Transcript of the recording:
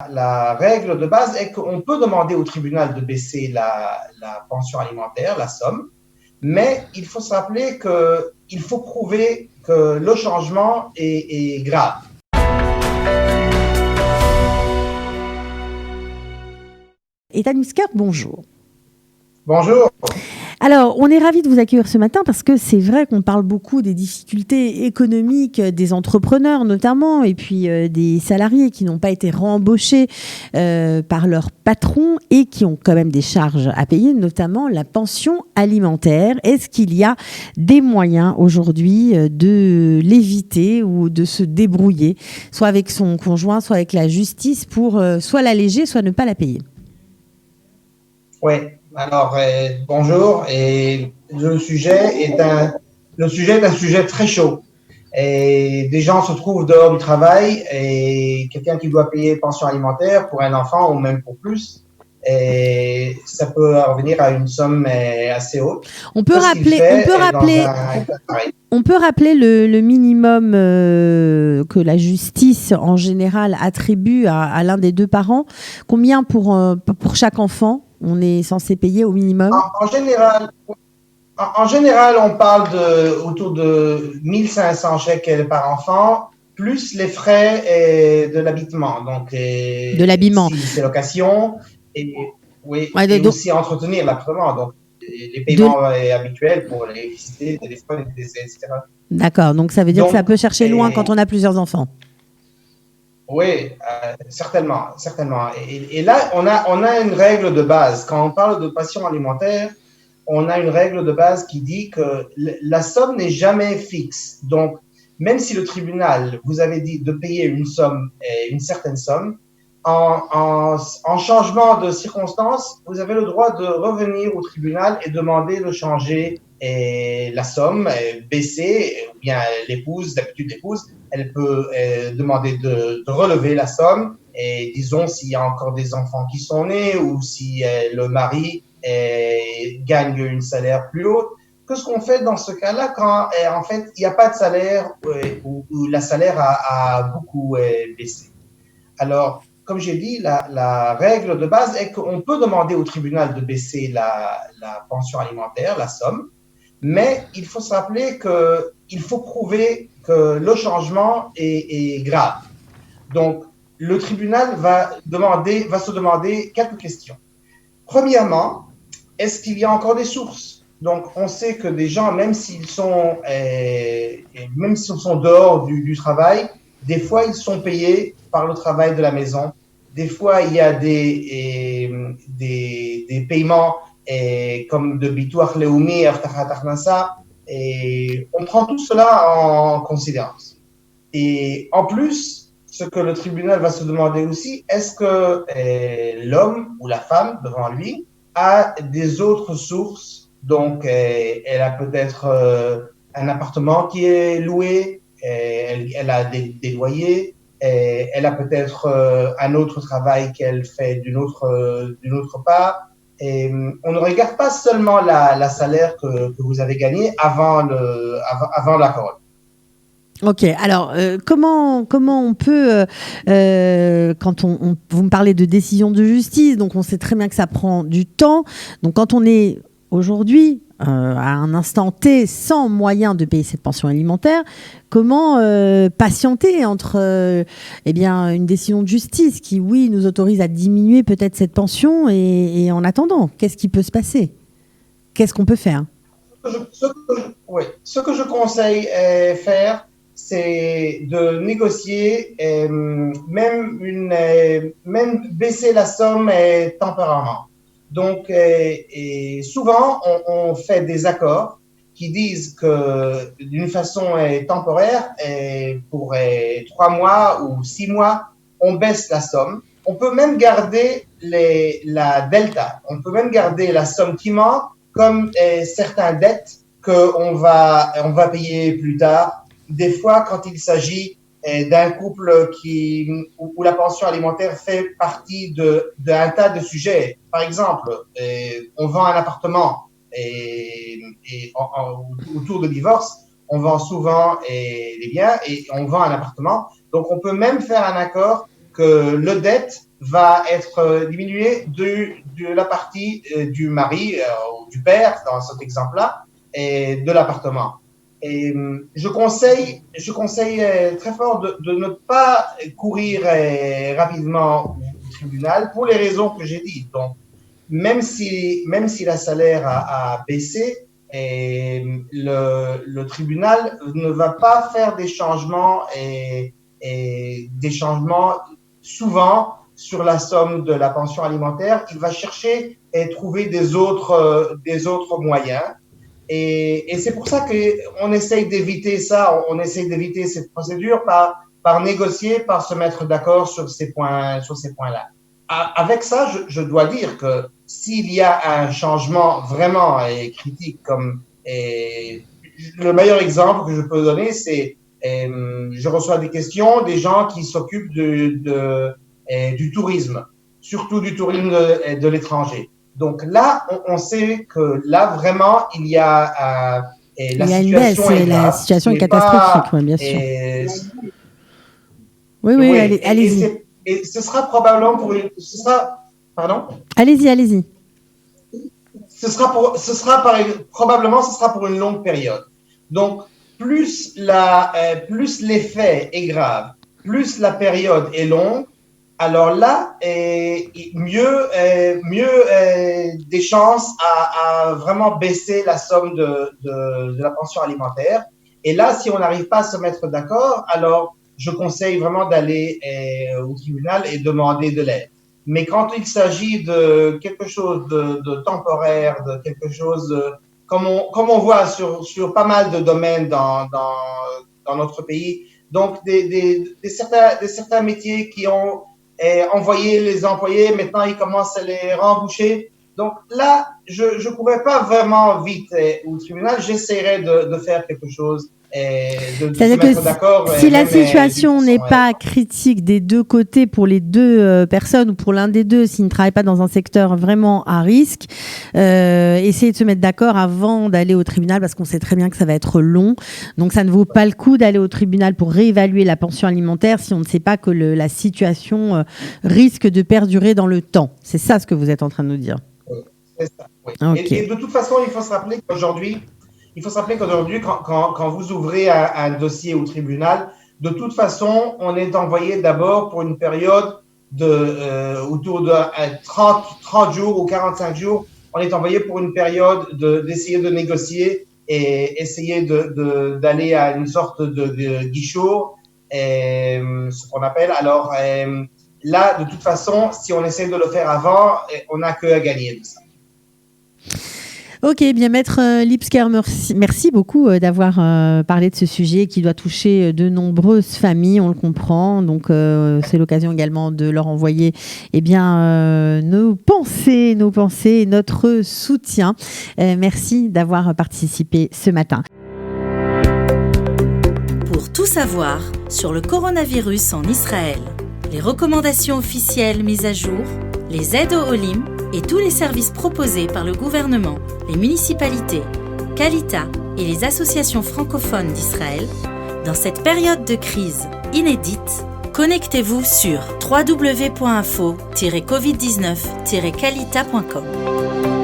La règle de base est qu'on peut demander au tribunal de baisser la pension alimentaire, la somme, mais il faut se rappeler qu'il faut prouver que le changement est grave. Ethan Husker, bonjour. Bonjour. Alors, on est ravis de vous accueillir ce matin parce que c'est vrai qu'on parle beaucoup des difficultés économiques des entrepreneurs notamment et puis des salariés qui n'ont pas été réembauchés par leur patron et qui ont quand même des charges à payer, notamment la pension alimentaire. Est-ce qu'il y a des moyens aujourd'hui de l'éviter ou de se débrouiller, soit avec son conjoint, soit avec la justice pour soit l'alléger, soit ne pas la payer ? Oui, alors bonjour. Et le sujet est un sujet très chaud. Et des gens se trouvent dehors du travail et quelqu'un qui doit payer pension alimentaire pour un enfant ou même pour plus, et ça peut revenir à une somme assez haute. On peut rappeler le minimum que la justice en général attribue à l'un des deux parents. Combien pour chaque enfant on est censé payer au minimum ? En général, on parle autour de 1500 shekels par enfant, plus les frais de l'habitement. Donc, de l'habillement. Si c'est location, et aussi entretenir l'appartement. Donc, les paiements habituels pour l'électricité, le téléphone, etc. D'accord, donc ça veut dire que ça peut chercher loin quand on a plusieurs enfants. Oui, certainement. Et là, on a une règle de base. Quand on parle de pension alimentaire, on a une règle de base qui dit que la somme n'est jamais fixe. Donc, même si le tribunal vous avait dit de payer une somme, une certaine somme, en changement de circonstances, vous avez le droit de revenir au tribunal et demander de changer la somme, baisser, ou bien d'habitude l'épouse, elle peut demander de relever la somme. Et disons, s'il y a encore des enfants qui sont nés ou si le mari gagne une salaire plus haute. Qu'est-ce qu'on fait dans ce cas-là quand en fait il n'y a pas de salaire ou la salaire a beaucoup baissé? Alors, comme j'ai dit, la règle de base est qu'on peut demander au tribunal de baisser la pension alimentaire, la somme, mais il faut se rappeler qu'il faut prouver que le changement est grave. Donc, le tribunal va se demander quelques questions. Premièrement, est-ce qu'il y a encore des sources? Donc, on sait que des gens, même s'ils sont dehors du travail, des fois, ils sont payés par le travail de la maison. Des fois, il y a des paiements comme de Bituach Leumi, Avtachat Akhnasa, et on prend tout cela en considérance. Et en plus, ce que le tribunal va se demander aussi, est-ce que l'homme ou la femme devant lui a des autres sources? Donc, elle a peut-être un appartement qui est loué, elle a des loyers, elle a peut-être un autre travail qu'elle fait d'une autre part. Et on ne regarde pas seulement la salaire que vous avez gagné avant l'accord. Ok, alors comment on peut, quand vous me parlez de décision de justice, donc on sait très bien que ça prend du temps. Donc quand on est aujourd'hui à un instant T sans moyen de payer cette pension alimentaire, comment patienter entre une décision de justice qui, oui, nous autorise à diminuer peut-être cette pension et en attendant, qu'est-ce qui peut se passer? Qu'est-ce qu'on peut faire? Ce que je conseille faire, c'est de négocier, même baisser la somme temporairement. Donc, et souvent, on fait des accords qui disent que d'une façon temporaire, pour 3 mois ou 6 mois, on baisse la somme. On peut même garder la delta. On peut même garder la somme qui manque comme certaines dettes qu'on va payer plus tard. Des fois, quand il s'agit d'un couple où la pension alimentaire fait partie d'un tas de sujets. Par exemple, on vend un appartement et autour de divorce, on vend souvent les biens et on vend un appartement. Donc, on peut même faire un accord que le dette va être diminué de la partie du mari ou du père, dans cet exemple-là, et de l'appartement. Et je conseille très fort de ne pas courir rapidement au tribunal pour les raisons que j'ai dites. Donc, même si la salaire a baissé, et le tribunal ne va pas faire des changements et des changements souvent sur la somme de la pension alimentaire. Il va chercher et trouver des autres moyens. Et c'est pour ça qu'on essaye d'éviter ça, on essaye d'éviter cette procédure par négocier, par se mettre d'accord sur ces points-là. Avec ça, je dois dire que s'il y a un changement vraiment critique, comme le meilleur exemple que je peux donner, c'est je reçois des questions des gens qui s'occupent du tourisme, surtout du tourisme de l'étranger. Donc là, on sait que là, vraiment, il y a la situation est grave. La situation est catastrophique, oui, bien sûr. Oui, allez-y. Et ce sera probablement pardon? Allez-y. Probablement pour une longue période. Donc, plus l'effet est grave, plus la période est longue, alors là, mieux des chances à vraiment baisser la somme de la pension alimentaire. Et là, si on n'arrive pas à se mettre d'accord, alors je conseille vraiment d'aller au tribunal et demander de l'aide. Mais quand il s'agit de quelque chose de temporaire, de quelque chose comme on voit sur pas mal de domaines dans notre pays, donc certains métiers qui ont envoyé les employés, maintenant ils commencent à les rembaucher. Donc là, je pourrais pas vraiment vite au tribunal, j'essaierai de faire quelque chose. C'est-à-dire que si la situation n'est pas critique des deux côtés pour les deux personnes ou pour l'un des deux, s'ils ne travaillent pas dans un secteur vraiment à risque, essayez de se mettre d'accord avant d'aller au tribunal parce qu'on sait très bien que ça va être long. Donc ça ne vaut pas le coup d'aller au tribunal pour réévaluer la pension alimentaire si on ne sait pas que la situation risque de perdurer dans le temps. C'est ça ce que vous êtes en train de nous dire. C'est ça, oui. Okay. Et de toute façon, il faut se rappeler qu'aujourd'hui, quand vous ouvrez un dossier au tribunal, de toute façon, on est envoyé d'abord pour une période autour de 30 jours ou 45 jours. On est envoyé pour une période d'essayer de négocier et essayer d'aller à une sorte de guichet, ce qu'on appelle. Alors là, de toute façon, si on essaie de le faire avant, on n'a que à gagner de ça. Ok, bien Maître Lipsker, merci beaucoup d'avoir parlé de ce sujet qui doit toucher de nombreuses familles, on le comprend. Donc c'est l'occasion également de leur envoyer nos pensées, notre soutien. Merci d'avoir participé ce matin. Pour tout savoir sur le coronavirus en Israël, les recommandations officielles mises à jour, les aides au Olim et tous les services proposés par le gouvernement, les municipalités, Kalita et les associations francophones d'Israël, dans cette période de crise inédite, connectez-vous sur www.info-covid19-kalita.com.